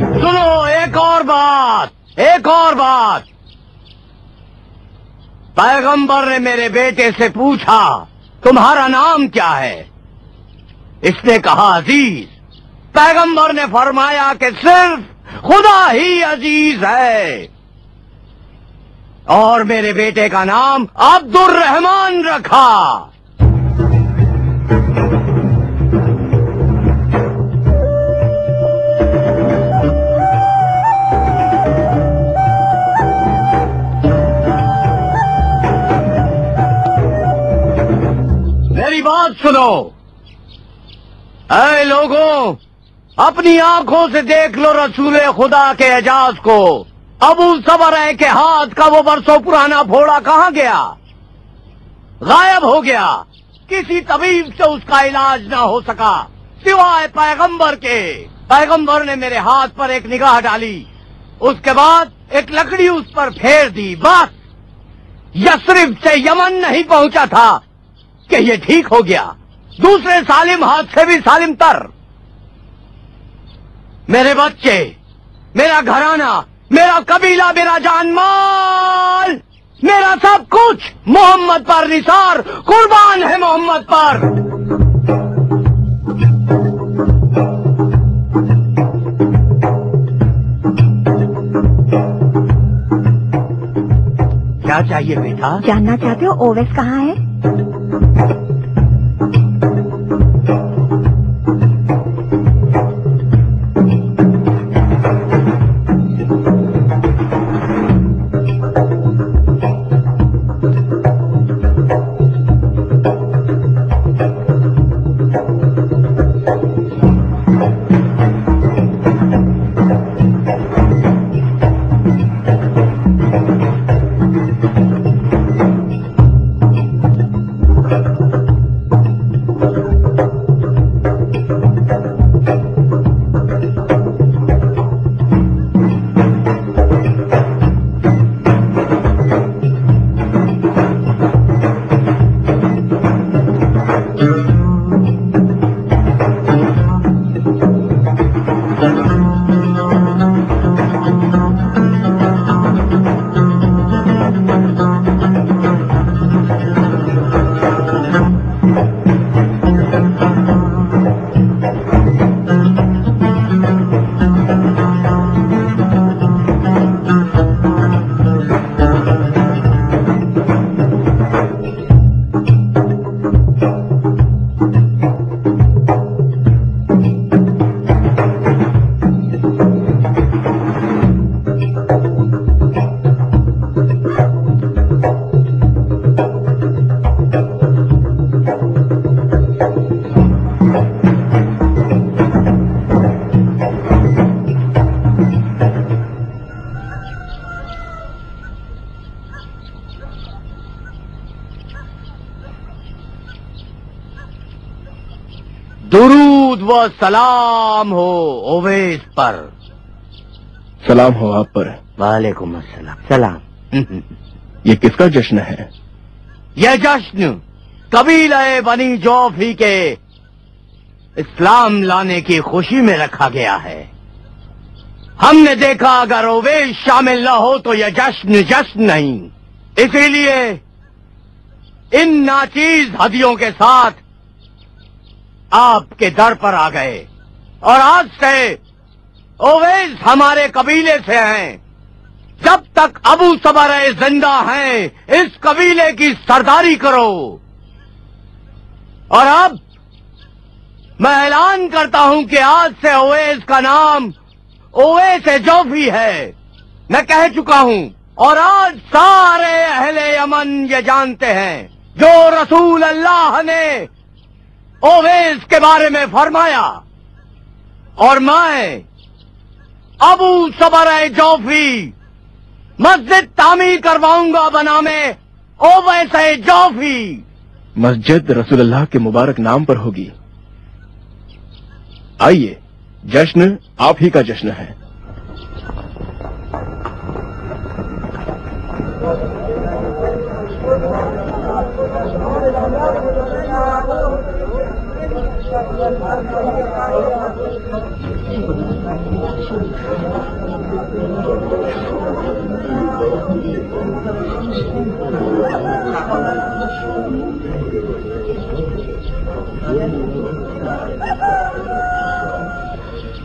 सुनो, एक और बात। पैगंबर ने मेरे बेटे से पूछा, तुम्हारा नाम क्या है? इसने कहा अजीज। पैगंबर ने फरमाया कि सिर्फ खुदा ही अजीज है। और मेरे बेटे का नाम अब्दुल रहमान रखा। मेरी बात सुनो, ऐ लोगों, अपनी आंखों से देख लो रसूल खुदा के एजाज को। अबू सबर के हाथ का वो बरसों पुराना फोड़ा कहाँ गया? गायब हो गया। किसी तबीब से उसका इलाज ना हो सका सिवाय पैगंबर के। पैगंबर ने मेरे हाथ पर एक निगाह डाली, उसके बाद एक लकड़ी उस पर फेर दी। बस यसरिब से यमन नहीं पहुंचा था कि ये ठीक हो गया। दूसरे सालिम हाथ से भी सालिम तर। मेरे बच्चे, मेरा घराना, मेरा कबीला, मेरा जान माल, मेरा सब कुछ मोहम्मद पर निसार कुर्बान है। मोहम्मद पर। क्या चाहिए बेटा? जानना चाहते हो ओवैस कहाँ है? दुरूद व सलाम हो ओवैस पर। सलाम हो आप पर। वालेकुम अस्सलाम। सलाम। ये किसका जश्न है? यह जश्न कबीला बनी जौफी के इस्लाम लाने की खुशी में रखा गया है। हमने देखा अगर ओवैस शामिल न हो तो यह जश्न जश्न नहीं। इसीलिए इन नाचीज हदियों के साथ आपके दर पर आ गए। और आज से ओवैस हमारे कबीले से हैं। जब तक अबू सबर जिंदा हैं, इस कबीले की सरदारी करो। और अब मैं ऐलान करता हूं कि आज से ओवैस का नाम ओवैस जौफी है। मैं कह चुका हूं और आज सारे अहले यमन ये जानते हैं जो रसूल अल्लाह ने ओवैस के बारे में फरमाया। और मैं अबू सबर जौफी मस्जिद तामीर करवाऊंगा बनामे ओवैस जौफी। मस्जिद रसूलुल्लाह के मुबारक नाम पर होगी। आइए, जश्न आप ही का जश्न है।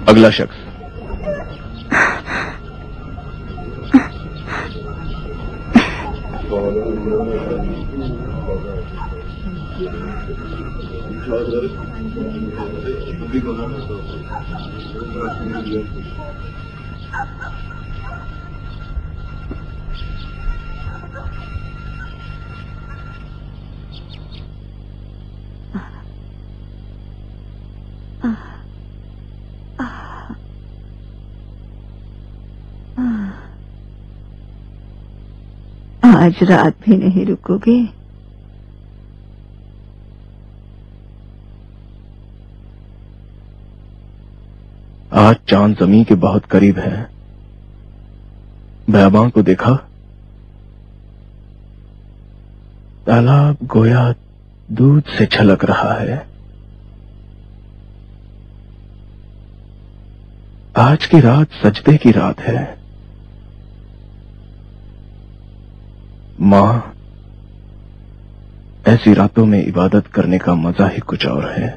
अगला शख्स। आज रात भी नहीं रुकोगे? आज चांद जमीन के बहुत करीब है। बयाबां को देखा? तालाब गोया दूध से छलक रहा है। आज की रात सजदे की रात है। मां, ऐसी रातों में इबादत करने का मजा ही कुछ और है।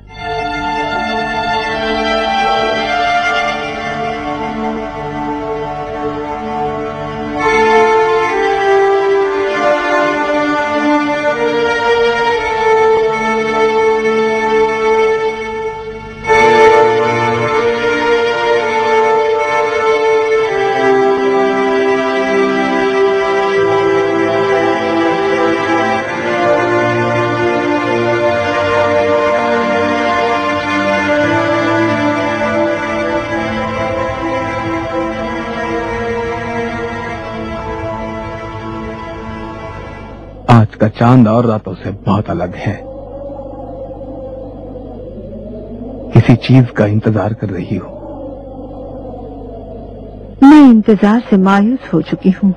आज का चांद और रातों से बहुत अलग है। किसी चीज का इंतजार कर रही हो? मैं इंतजार से मायूस हो चुकी हूँ।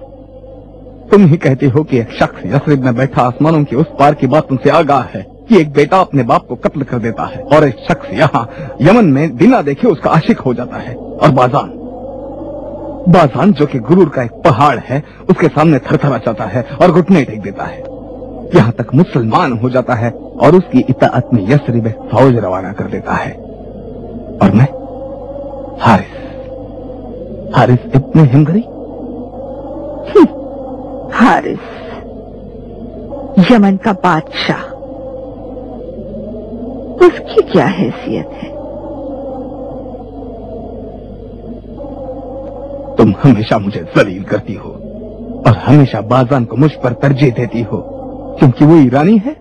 तुम ही कहती हो कि एक शख्स यस्रिब में बैठा आसमानों के उस पार की बात तुमसे आगाह है कि एक बेटा अपने बाप को कत्ल कर देता है और एक शख्स यहाँ यमन में बिना देखे उसका आशिक हो जाता है। और बाजान जो कि गुरूर का एक पहाड़ है, उसके सामने थरथरा जाता है और घुटने टेक देता है, यहाँ तक मुसलमान हो जाता है और उसकी इताअत में यस्रिब एक फौज रवाना कर देता है। और मैं हारिस इब्ने हिमगरी। हारिस, यमन का बादशाह, उसकी क्या हैसियत है? तुम हमेशा मुझे जलील करती हो और हमेशा बाजान को मुझ पर तरजीह देती हो क्योंकि वो ईरानी है।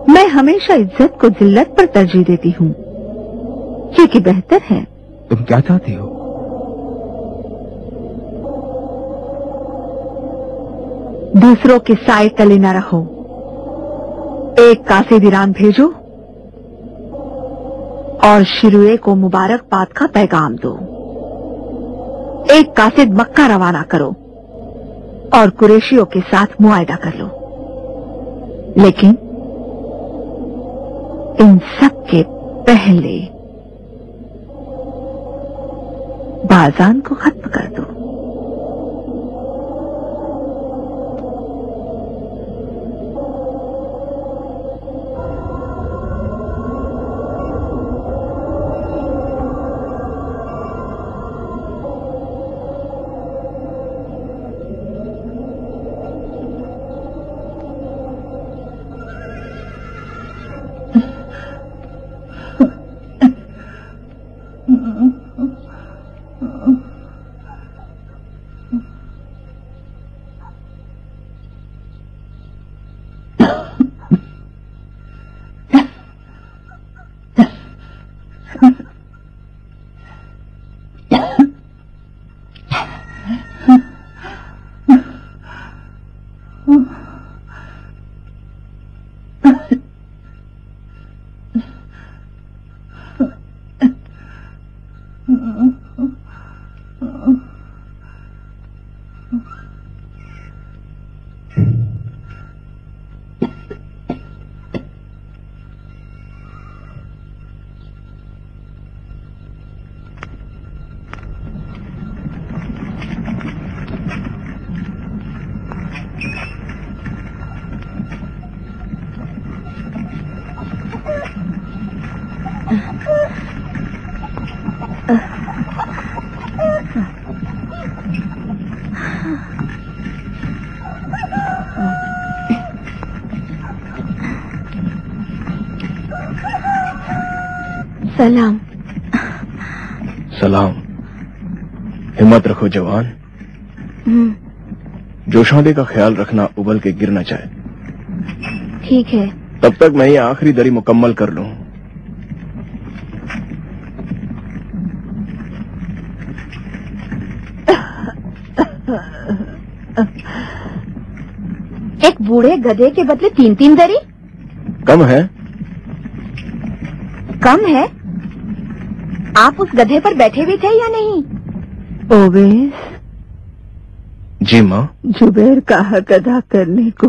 मैं हमेशा इज्जत को जिल्लत पर तरजीह देती हूँ क्योंकि बेहतर है। तुम क्या चाहती हो? दूसरों के साए तले न रहो। एक कासिद ईरान भेजो और शिरुए को मुबारकबाद का पैगाम दो। एक कासिद मक्का रवाना करो और कुरैशियों के साथ मुआयदा कर लो। लेकिन इन सब के पहले बाजान को खत्म कर दो। सलाम। सलाम। हिम्मत रखो जवान। जोशादे का ख्याल रखना, उबल के गिर न जाए। ठीक है। तब तक मैं ये आखिरी दरी मुकम्मल कर लूं। एक बूढ़े गधे के बदले 3-3 दरी? कम है? कम है? आप उस गधे पर बैठे भी थे या नहीं? ओवैस। जी माँ। जुबैर का हक अदा करने को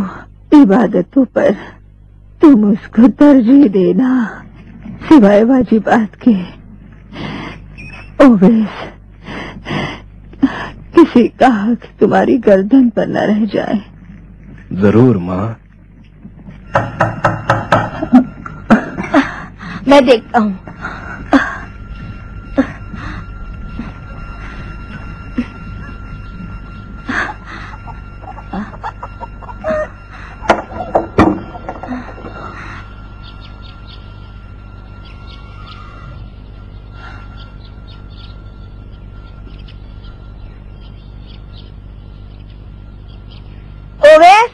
इबादतों पर तुम उसको तरजीह देना, सिवाय वाजिबात के। ओवैस, किसी का हक तुम्हारी गर्दन पर न रह जाए। जरूर माँ। मैं देखता हूँ। ओवैस,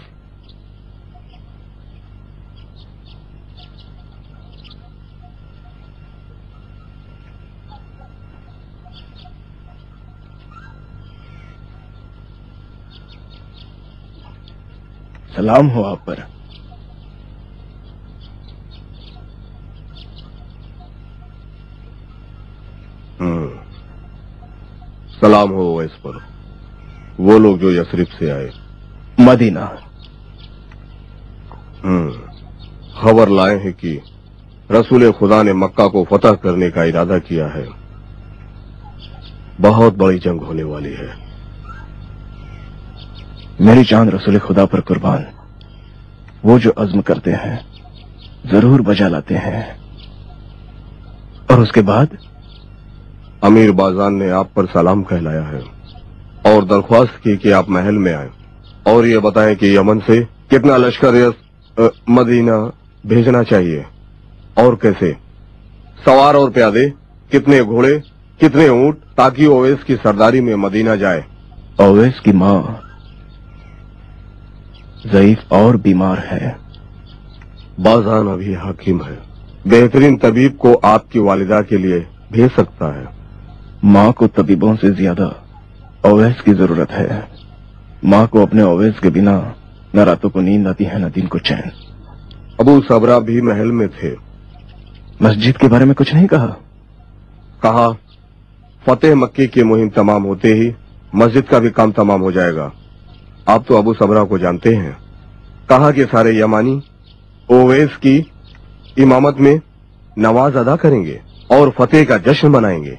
सलाम हो आप पर। सलाम हो ओवैस पर। वो लोग जो यसरिब से आए। मदीना। खबर लाए हैं कि रसूल खुदा ने मक्का को फतह करने का इरादा किया है। बहुत बड़ी जंग होने वाली है। मेरी जान रसूल खुदा पर कुर्बान। वो जो अज़्म करते हैं जरूर बजा लाते हैं। और उसके बाद अमीर बाजान ने आप पर सलाम कहलाया है और दरख्वास्त की कि आप महल में आए और ये बताएं कि यमन से कितना लश्कर मदीना भेजना चाहिए और कैसे, सवार और प्यादे, कितने घोड़े, कितने ऊंट, ताकि ओवैस की सरदारी में मदीना जाए। ओवैस की माँ ज़ईफ और बीमार है। बाजान अभी हाकिम है। बेहतरीन तबीब को आपकी वालिदा के लिए भेज सकता है। माँ को तबीबों से ज्यादा ओवैस की जरूरत है। माँ को अपने ओवैस के बिना न रातों को नींद आती है न दिन को चैन। अबू सबरा भी महल में थे। मस्जिद के बारे में कुछ नहीं कहा? कहा फतेह मक्की की मुहिम तमाम होते ही मस्जिद का भी काम तमाम हो जाएगा। आप तो अबू सबरा को जानते हैं। कहा कि सारे यमानी ओवैस की इमामत में नमाज अदा करेंगे और फतेह का जश्न मनाएंगे।